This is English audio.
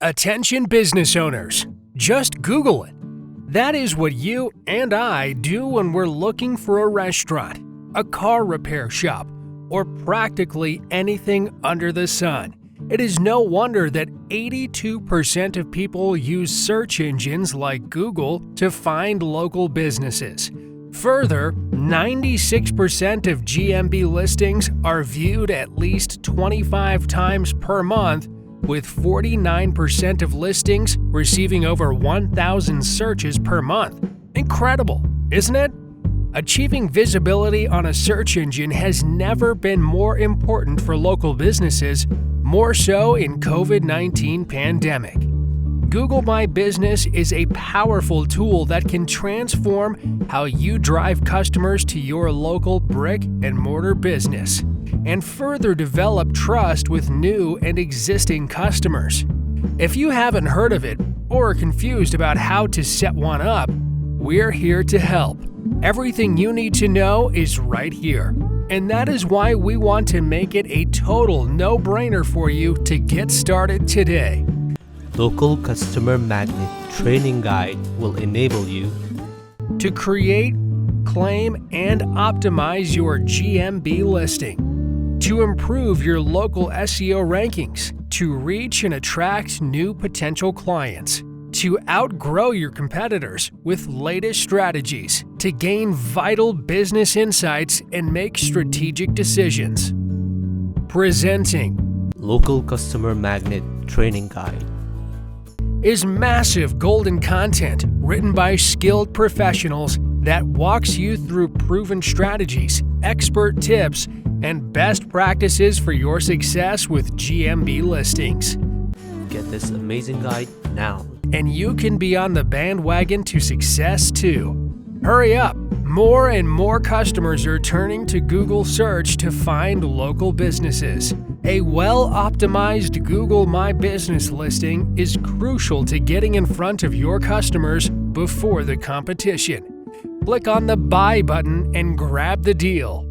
Attention business owners, just Google it. That is what you and I do when we're looking for a restaurant, a car repair shop, or practically anything under the sun. It is no wonder that 82% of people use search engines like Google to find local businesses. Further, 96% of GMB listings are viewed at least 25 times per month, with 49% of listings receiving over 1,000 searches per month. Incredible, isn't it? Achieving visibility on a search engine has never been more important for local businesses, more so in COVID-19 pandemic. Google My Business is a powerful tool that can transform how you drive customers to your local brick-and-mortar business and further develop trust with new and existing customers. If you haven't heard of it or are confused about how to set one up, we're here to help. Everything you need to know is right here. And that is why we want to make it a total no-brainer for you to get started today. Local Customer Magnet Training Guide will enable you to create, claim, and optimize your GMB listing, to improve your local SEO rankings, to reach and attract new potential clients, to outgrow your competitors with latest strategies, to gain vital business insights and make strategic decisions. Presenting Local Customer Magnet Training Guide is massive golden content written by skilled professionals that walks you through proven strategies, expert tips, and best practices for your success with GMB listings. Get this amazing guide now. And you can be on the bandwagon to success too. Hurry up! More and more customers are turning to Google search to find local businesses. A well-optimized Google My Business listing is crucial to getting in front of your customers before the competition. Click on the Buy button and grab the deal.